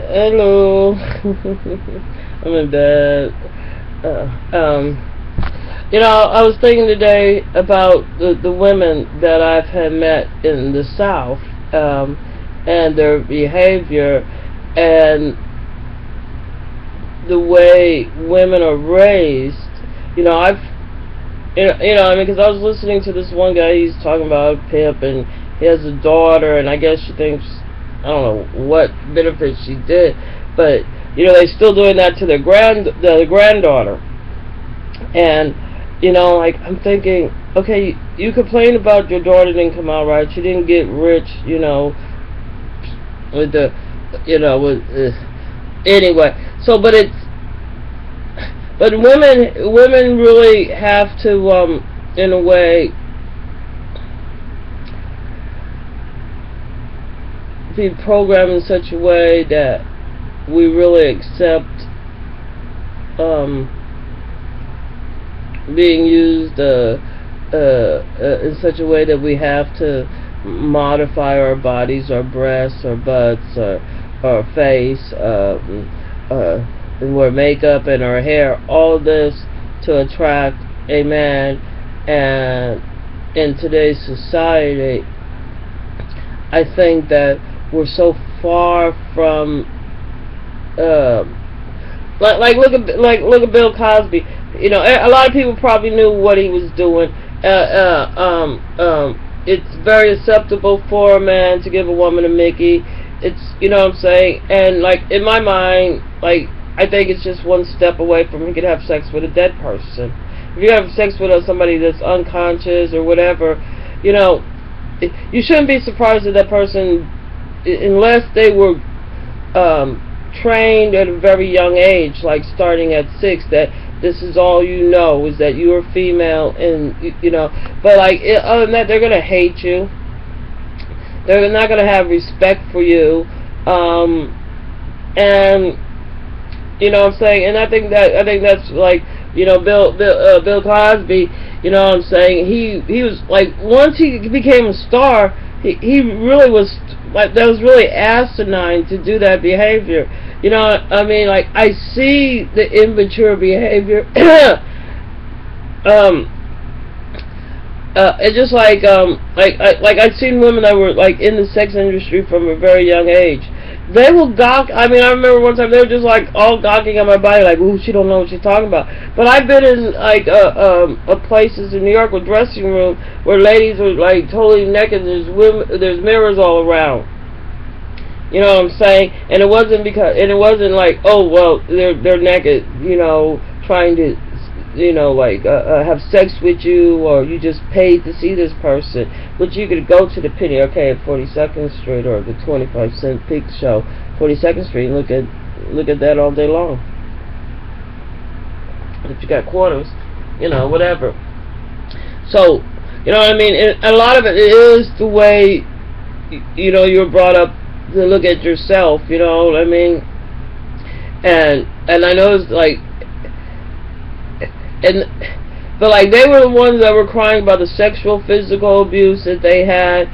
Hello. I'm in bed. I was thinking today about the women that I've had met in the South, and their behavior, and the way women are raised. Because I was listening to this one guy. He's talking about a pimp, and he has a daughter, and I guess she thinks, I don't know what benefit she did, but they're still doing that to their granddaughter. And I'm thinking, okay, you complain about your daughter didn't come out right. She didn't get rich, with the, anyway. So, but women really have to, in a way, be programmed in such a way that we really accept being used in such a way that we have to modify our bodies, our breasts, our butts, our face, and wear makeup and our hair, all this to attract a man. And in today's society, I think that we're so far from look at Bill Cosby. A lot of people probably knew what he was doing. It's very acceptable for a man to give a woman a Mickey. It's, what I'm saying, and in my mind, I think it's just one step away from he could have sex with a dead person. If you have sex with somebody that's unconscious or whatever, you shouldn't be surprised that person, unless they were trained at a very young age, starting at 6, that this is all is that you are female, and but other than that, they're gonna hate you. They're not gonna have respect for you, and what I'm saying. And I think that's Bill Cosby. What I'm saying, he was once he became a star, he really was that was really asinine to do that behavior. I see the immature behavior. It's just I've seen women that were in the sex industry from a very young age. They will gawk. I remember one time they were just all gawking at my body, ooh, she don't know what she's talking about. But I've been in places in New York with dressing room where ladies are totally naked. There's mirrors all around. You know what I'm saying? And it wasn't oh well, they're naked, trying to have sex with you, or you just paid to see this person. But you could go to the Penny Arcade at 42nd Street, or the 25-cent Peak Show, 42nd Street, and look at that all day long. If you got quarters, whatever. So, a lot of it is the way, you're brought up to look at yourself, and I noticed, but they were the ones that were crying about the sexual, physical abuse that they had,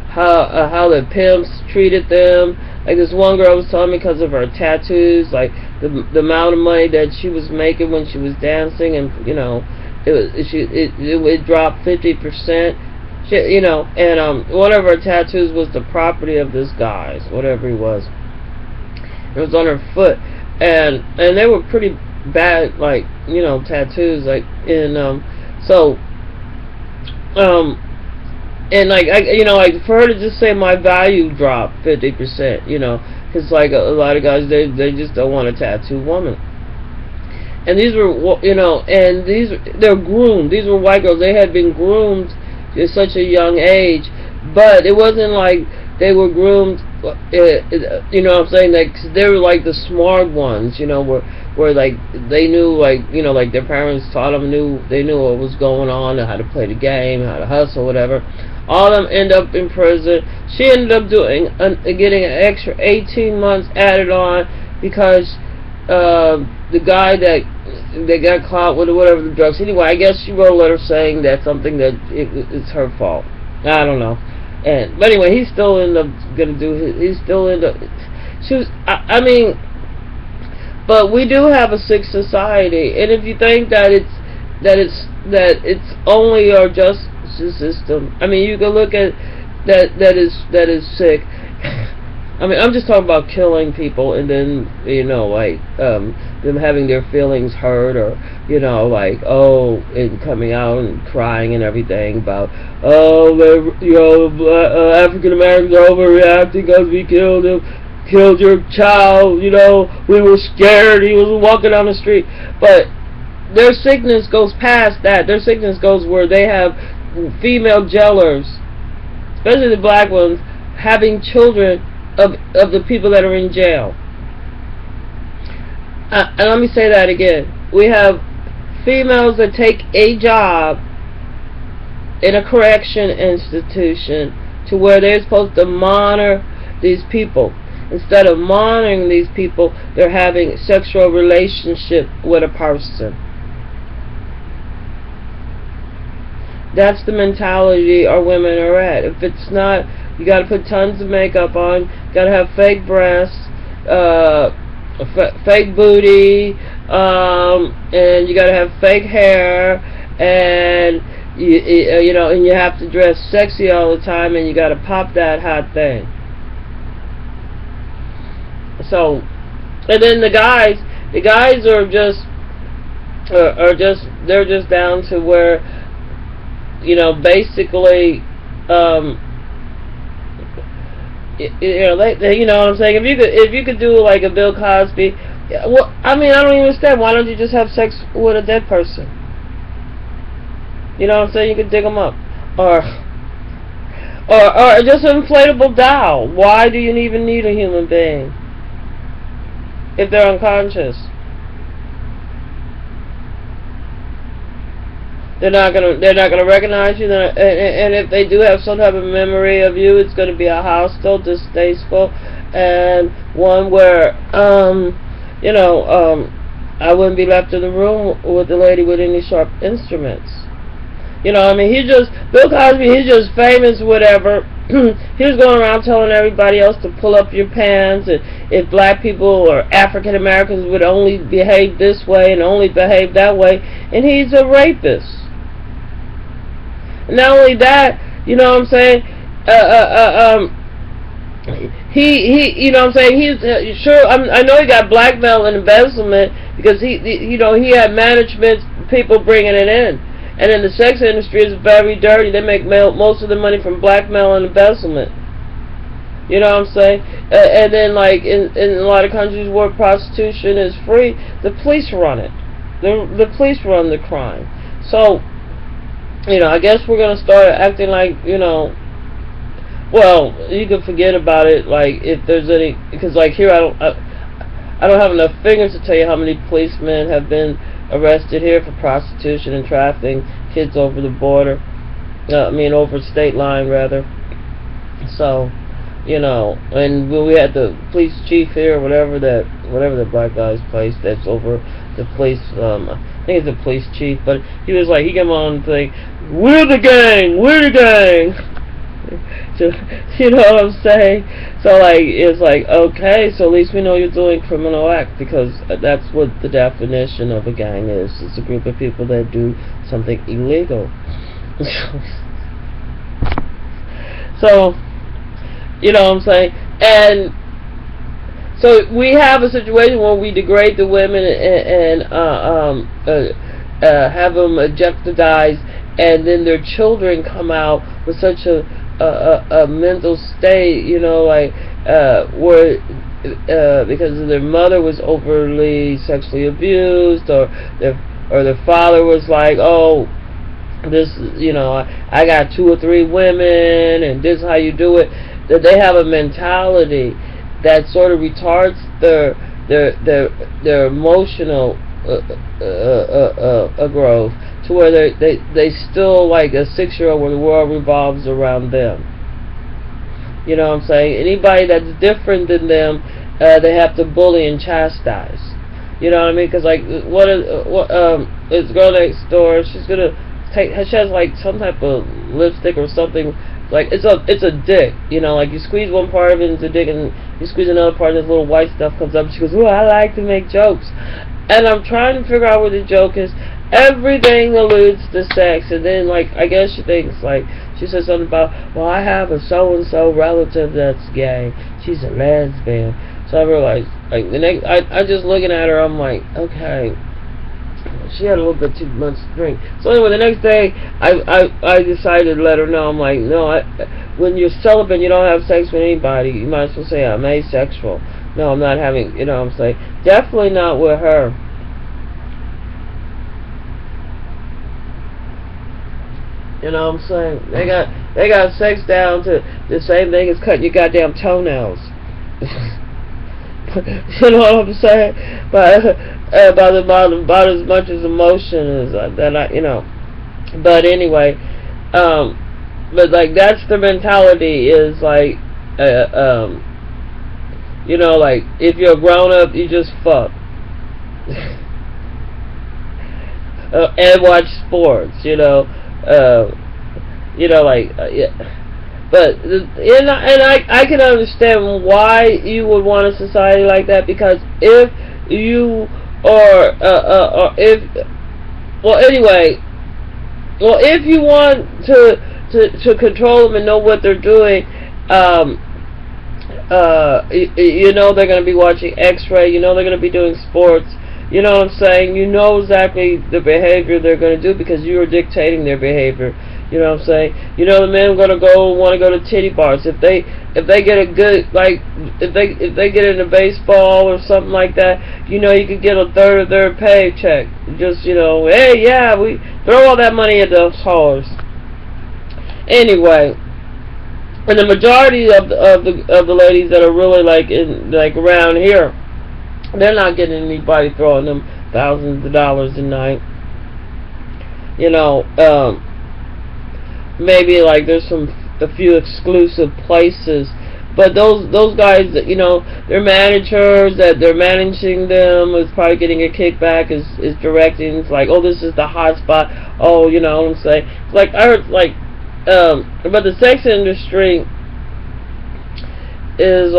how the pimps treated them. This one girl was telling me, because of her tattoos, the amount of money that she was making when she was dancing, and it dropped 50%. And one of her tattoos was the property of this guy's, whatever he was. It was on her foot, and they were pretty bad, tattoos, for her to just say my value dropped 50%, because a lot of guys, they just don't want a tattooed woman. And these were, they're groomed. These were white girls. They had been groomed at such a young age, but it wasn't they were groomed, what I'm saying, cause they were the smart ones, where they knew, their parents taught them, they knew what was going on, how to play the game, how to hustle, whatever. All of them end up in prison. She ended up getting an extra 18 months added on, because the guy that got caught with whatever the drugs. Anyway, I guess she wrote a letter saying that it's her fault. I don't know. And but anyway, he's still gonna do his. He's still She was. I mean, but we do have a sick society, and if you think that it's only our justice system, I mean, you can look at that is sick. I mean, I'm just talking about killing people, and then like them having their feelings hurt, or like and coming out and crying and everything about African Americans are overreacting because we killed your child. We were scared. He was walking down the street, but their sickness goes past that. Their sickness goes where they have female jailers, especially the black ones, having children of the people that are in jail. And let me say that again. We have females that take a job in a correction institution to where they're supposed to monitor these people. Instead of monitoring these people, they're having sexual relationship with a person. That's the mentality our women are at. If it's not, you got to put tons of makeup on, got to have fake breasts, fake booty, and you got to have fake hair, and and you have to dress sexy all the time, and you got to pop that hot thing. So, and then the guys are they're just down to where, basically, you know what I'm saying? If you could do like a Bill Cosby, well, I mean, I don't even understand. Why don't you just have sex with a dead person? You know what I'm saying? You could dig them up, or just an inflatable doll. Why do you even need a human being if they're unconscious? They're not gonna recognize you. And if they do have some type of memory of you, it's gonna be a hostile, distasteful, and one where I wouldn't be left in the room with the lady with any sharp instruments. I mean, Bill Cosby, he's just famous, whatever. He was going around telling everybody else to pull up your pants, and if black people or African Americans would only behave this way and only behave that way, and he's a rapist. And not only that, you know what I'm saying? He, you know what I'm saying? He's sure. I know he got blackmail and embezzlement because he had management people bringing it in. And then the sex industry is very dirty. They make most of the money from blackmail and embezzlement. You know what I'm saying? And then, like, in a lot of countries where prostitution is free, the police run it. The police run the crime. So, I guess we're going to start acting like, well, you can forget about it, like, if there's any, because, like, here I don't have enough fingers to tell you how many policemen have been arrested here for prostitution and trafficking kids over the border. Over state line, rather. So, and when we had the police chief here, whatever the black guy's place that's over the police, I think it's the police chief, but he was like, he came on and saying, we're the gang. So, you know what I'm saying? So, like, it's like, okay, so at least we know you're doing criminal act, because that's what the definition of a gang is. It's a group of people that do something illegal. So, you know what I'm saying? And so we have a situation where we degrade the women and have them jeopardized, and then their children come out with such a mental state, where because their mother was overly sexually abused, or their father was like, oh, this, I got 2 or 3 women, and this is how you do it. That they have a mentality that sort of retards their emotional growth, to where they still like a 6-year-old where the world revolves around them. You know what I'm saying? Anybody that's different than them, they have to bully and chastise. You know what I mean? Because like this girl next door, she has like some type of lipstick or something like it's a dick, you know, like you squeeze one part of it into a dick and you squeeze another part and this little white stuff comes up. She goes, "Oh, I like to make jokes," and I'm trying to figure out what the joke is. Everything alludes to sex, and then like I guess she thinks like she said something about, well, I have a so and so relative that's gay. She's a lesbian. So I realized like the next I just looking at her, I'm like, okay. She had a little bit too much to drink. So anyway, the next day, I decided to let her know. I'm like, no, when you're celibate, you don't have sex with anybody. You might as well say I'm asexual. No, I'm not having. You know what I'm saying? Definitely not with her. You know what I'm saying? They got sex down to the same thing as cutting your goddamn toenails. You know what I'm saying? But about as much as emotion as that I, you know. But anyway, but like that's the mentality is like, you know, like if you're a grown up, you just fuck and watch sports, you know, like yeah. But and I can understand why you would want a society like that, because if you are if you want to control them and know what they're doing, you know they're going to be watching X-ray, you know they're going to be doing sports, you know what I'm saying, you know exactly the behavior they're going to do because you are dictating their behavior. You know what I'm saying? You know the men are gonna want to go to titty bars. If they get a good, like if they get into baseball or something like that, you know you could get a third of their paycheck. Just, you know, hey, yeah, we throw all that money at those whores. Anyway, and the majority of the ladies that are really like around here, they're not getting anybody throwing them thousands of dollars a night. You know, maybe like there's a few exclusive places, but those guys that, you know, their managers that they're managing them is probably getting a kickback, is directing. It's like, oh, this is the hot spot. Oh, you know what I'm saying? Like I heard but the sex industry is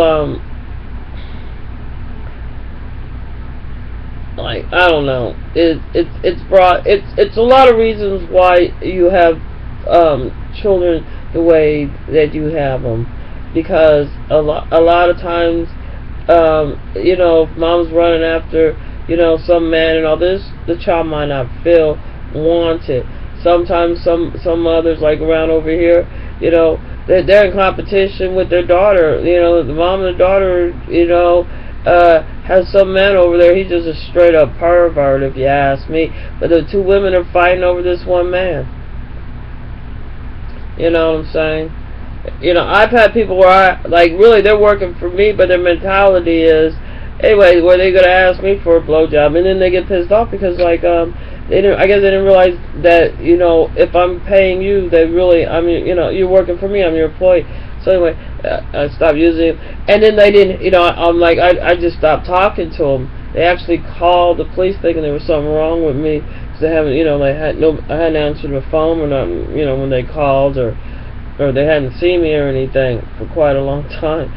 like, I don't know. It's a lot of reasons why you have children the way that you have them, because a lot of times, you know, if mom's running after, you know, some man and all this, the child might not feel wanted. Sometimes some mothers, like around over here, you know, they're in competition with their daughter. You know, the mom and the daughter, you know, has some man over there. He's just a straight up pervert, if you ask me. But the two women are fighting over this one man. You know what I'm saying? You know, I've had people where really they're working for me, but their mentality is, anyway, where they're gonna ask me for a blowjob, and then they get pissed off because I guess they didn't realize that, you know, if I'm paying you, they really, I mean, you know, you're working for me, I'm your employee. So anyway, I stopped using it, and then they didn't, you know, I'm like, I just stopped talking to them. They actually called the police thinking there was something wrong with me. They haven't, you know, I hadn't answered the phone or not, you know, when they called, or they hadn't seen me or anything for quite a long time.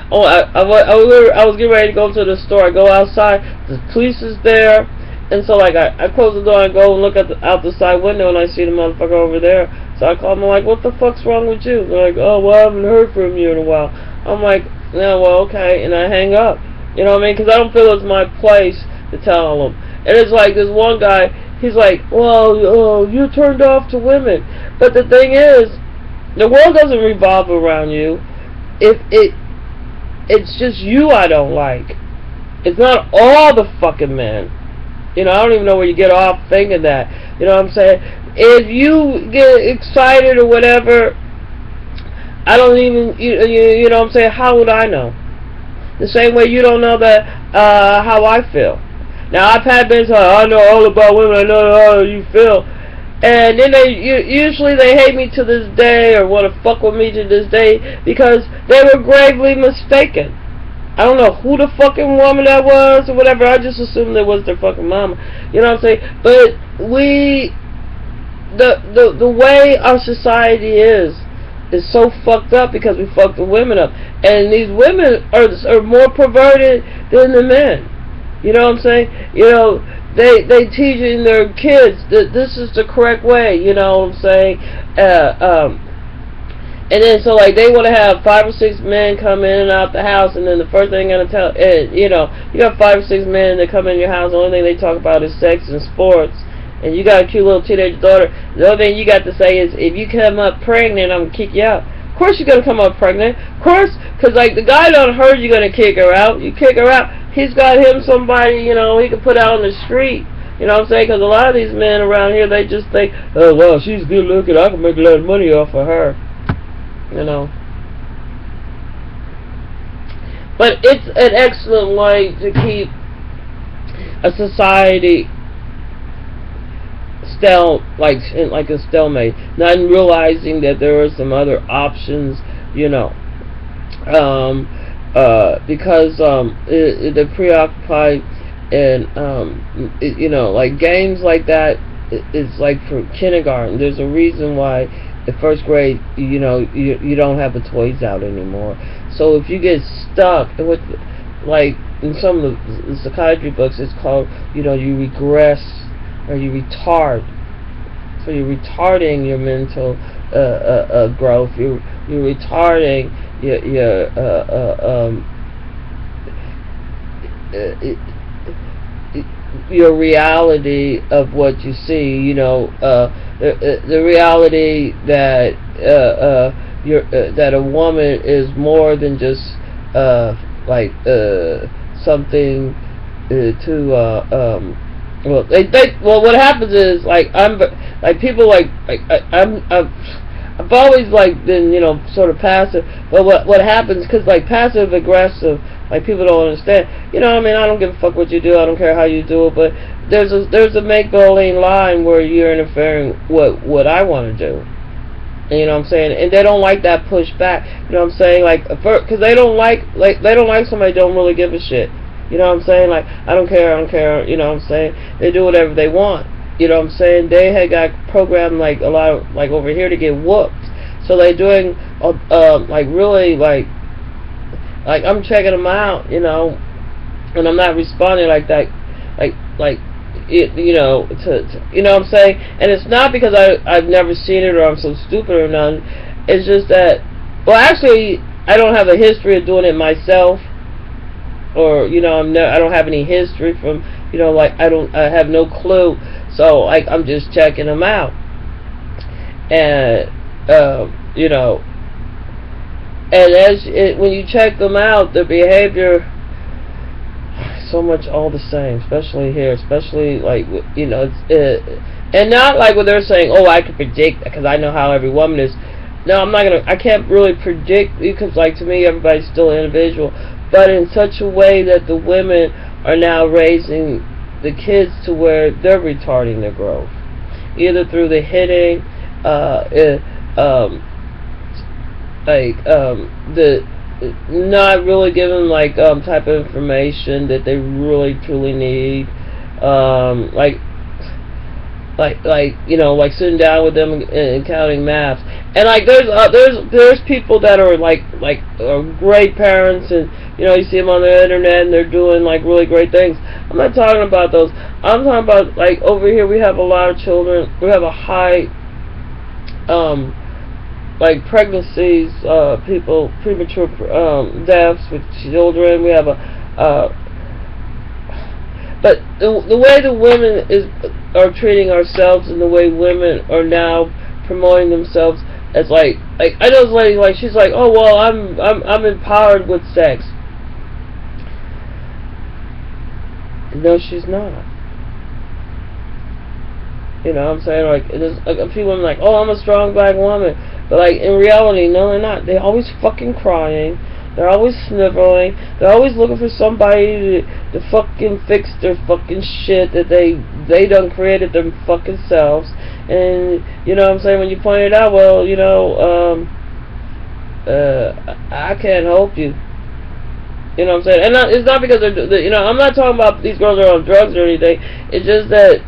Oh, I was getting ready to go to the store. I go outside, the police is there, and so like I close the door and go and look out the side window, and I see the motherfucker over there. So I call him, I'm like, what the fuck's wrong with you? They're like, oh, well, I haven't heard from you in a while. I'm like, no, well, okay, and I hang up. You know what I mean? Because I don't feel it's my place to tell them. And it's like this one guy, he's like, well, you're turned off to women. But the thing is, the world doesn't revolve around you. It's just you I don't like. It's not all the fucking men. You know, I don't even know where you get off thinking that. You know what I'm saying? If you get excited or whatever, I don't even, you know what I'm saying? How would I know? The same way you don't know that, how I feel. Now, I've had men say, I know all about women, I know how you feel. And then usually they hate me to this day, or want to fuck with me to this day, because they were gravely mistaken. I don't know who the fucking woman that was, or whatever, I just assumed it was their fucking mama. You know what I'm saying? But the way our society is, is so fucked up because we fucked the women up. And these women are more perverted than the men. You know what I'm saying? You know, they teaching their kids that this is the correct way. You know what I'm saying? And then so like they want to have 5 or 6 men come in and out the house, and then the first thing they're gonna tell, you know, you got 5 or 6 men that come in your house. The only thing they talk about is sex and sports. And you got a cute little teenage daughter. The only thing you got to say is, if you come up pregnant, I'm gonna kick you out. Of course you're gonna come up pregnant. Of course, because like the guy done heard you're gonna kick her out. You kick her out. He's got him somebody, you know, he can put out on the street. You know what I'm saying? Because a lot of these men around here, they just think, oh well, she's good looking. I can make a lot of money off of her. You know. But it's an excellent way to keep a society like a stalemate, not realizing that there are some other options, you know, because they're preoccupied, and you know, like games like that is like for kindergarten. There's a reason why in 1st grade, you know, you don't have the toys out anymore. So if you get stuck with, like in some of the psychiatry books, it's called, you know, you regress or you retard. So you're retarding your mental growth. You're retarding your reality of what you see. You know, the reality that that a woman is more than just like something to well, what happens is, like, people I've always like been, you know, sort of passive, but what happens, because like passive aggressive, like people don't understand, you know what I mean? I don't give a fuck what you do, I don't care how you do it, but there's a make-believe line where you're interfering with what I want to do. And, you know what I'm saying? And they don't like that pushback. You know what I'm saying? Like, because they don't like somebody who don't really give a shit. You know what I'm saying? Like, I don't care, you know what I'm saying? They do whatever they want. You know what I'm saying? They had got programmed, like, a lot of, like, over here to get whooped. So they're doing, like, really, like, I'm checking them out, you know, and I'm not responding like that, you know, you know what I'm saying? And it's not because I've never seen it or I'm so stupid or nothing. It's just that, well, actually, I don't have a history of doing it myself. Or, you know, I don't have any history from, you know, like, I have no clue. So, like, I'm just checking them out. And, you know, and when you check them out, the behavior, so much all the same, especially here, especially, like, you know, and not like when they're saying, oh, I can predict, because I know how every woman is. No, I can't really predict, because, like, to me, everybody's still an individual. But in such a way that the women are now raising the kids to where they're retarding their growth, either through the hitting, the not really giving like type of information that they really truly need, like you know, like sitting down with them and counting math. And like there's people that are like are great parents, and you know, you see them on the internet and they're doing like really great things. I'm not talking about those. I'm talking about, like, over here we have a lot of children. We have a high like pregnancies, people, premature deaths with children. We have but the way the women are treating ourselves, and the way women are now promoting themselves as like I know this lady, like, she's like, oh well, I'm empowered with sex. No, she's not. You know what I'm saying? Like, there's a few women like, oh, I'm a strong black woman, but like in reality, no, they're not. They're always fucking crying. They're always sniveling. They're always looking for somebody to fucking fix their fucking shit that they done created them fucking selves. And you know what I'm saying? When you point it out, well, you know, I can't help you. You know what I'm saying? And it's not because they're, you know, I'm not talking about these girls are on drugs or anything. It's just that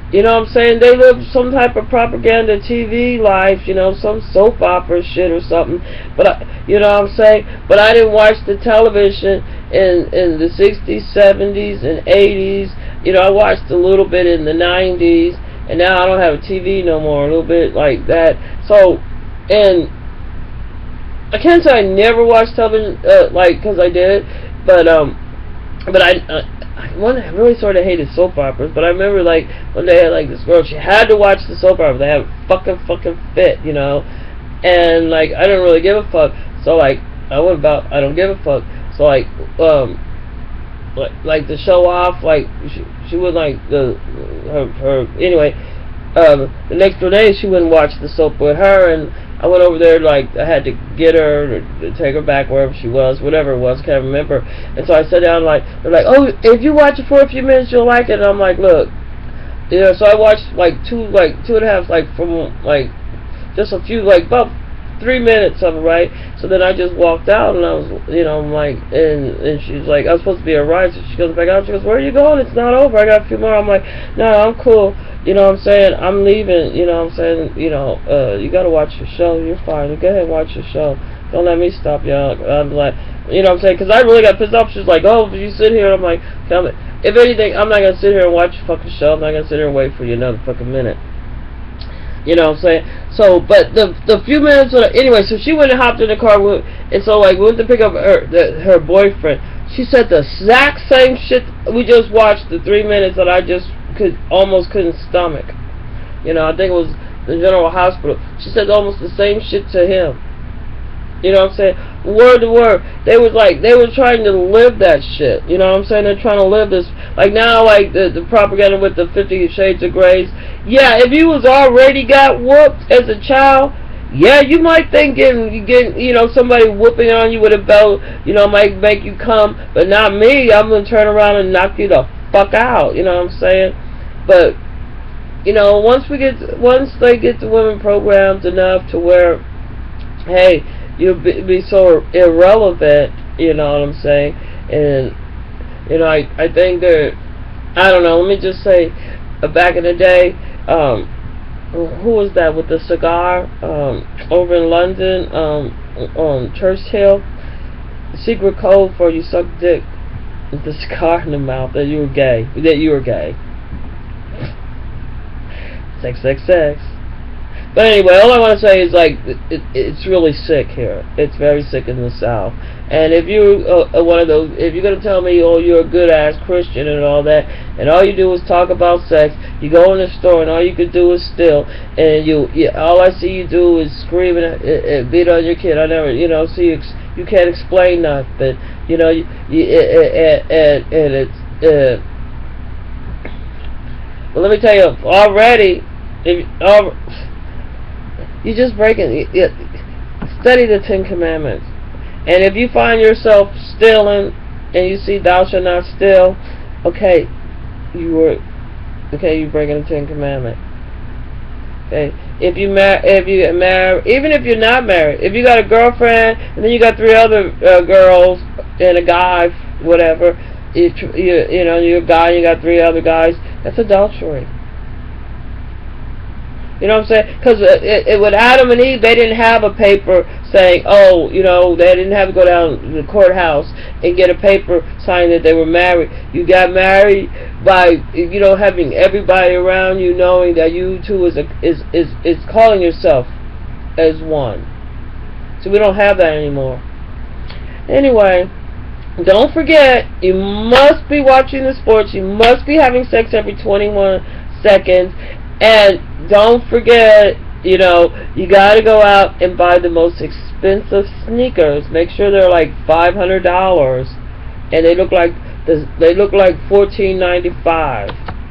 You know what I'm saying? They live some type of propaganda TV life, you know, some soap opera shit or something. But you know what I'm saying? But I didn't watch the television in the 60s, 70s, and 80s. You know, I watched a little bit in the 90s, and now I don't have a TV no more. A little bit like that. So, and I can't say I never watched television, like, because I did, but I really sort of hated soap operas, but I remember, like, one day I had, like, this girl, she had to watch the soap opera. They have a fucking fit, you know, and, like, I didn't really give a fuck, so, like, I went about, I don't give a fuck, so, like, to show off, like, she would, like, anyway, the next day she wouldn't watch the soap with her, and I went over there, like, I had to get her, to take her back wherever she was, whatever it was, can't remember. And so I sat down, like, they're like, oh, if you watch it for a few minutes, you'll like it. And I'm like, look, you know, so I watched, like, two and a half, like, from, like, just a few, like, about 3 minutes of it, right? So then I just walked out, and I was, you know, I'm like, and she's like, I was supposed to be a ride, so she goes back out, she goes, where are you going? It's not over, I got a few more. I'm like, no, I'm cool, you know what I'm saying, I'm leaving, you know what I'm saying, you know, you gotta watch your show, you're fine, go ahead and watch your show, don't let me stop you. I'm like, you know what I'm saying, because I really got pissed off. She's like, oh, you sit here, I'm like, if anything, I'm not gonna sit here and watch your fucking show, I'm not gonna sit here and wait for you another fucking minute. You know what I'm saying? So, but the few minutes, anyway, so she went and hopped in the car, and so, like, we went to pick up her boyfriend. She said the exact same shit we just watched, the 3 minutes that I just almost couldn't stomach. You know, I think it was the General Hospital. She said almost the same shit to him. You know what I'm saying? Word to word. They were trying to live that shit. You know what I'm saying? They're trying to live this. Like now, like the propaganda with the 50 Shades of Grays. Yeah, if you was already got whooped as a child, yeah, you might think getting, you know, somebody whooping on you with a belt, you know, might make you come. But not me. I'm going to turn around and knock you the fuck out. You know what I'm saying? But, you know, once they get the women programmed enough to where, hey, you'll be so irrelevant, you know what I'm saying? And, you know, I think that, I don't know, let me just say, back in the day, who was that with the cigar, over in London, on Churchill? Secret code for you suck dick with the cigar in the mouth, that you were gay. XXX. But anyway, all I want to say is, like, it's really sick here. It's very sick in the South. And if you're one of those, if you're going to tell me, oh, you're a good-ass Christian and all that, and all you do is talk about sex, you go in the store and all you can do is steal, and all I see you do is scream and beat on your kid. I never, you know, see you can't explain nothing. You know, and it's, well, let me tell you, already, you're just breaking. Study the 10 Commandments, and if you find yourself stealing, and you see "Thou shalt not steal," okay, you're breaking the 10 Commandment. Okay, if you get married, even if you're not married, if you got a girlfriend and then you got 3 other girls and a guy, whatever, you know, you're a guy and you got 3 other guys, that's adultery. You know what I'm saying? Because with Adam and Eve, they didn't have a paper saying, oh, you know, they didn't have to go down to the courthouse and get a paper saying that they were married. You got married by, you know, having everybody around you knowing that you two is calling yourself as one. So we don't have that anymore. Anyway, don't forget, you must be watching the sports. You must be having sex every 21 seconds. And don't forget, you know, you gotta go out and buy the most expensive sneakers. Make sure they're like $500, and they look like $14.95.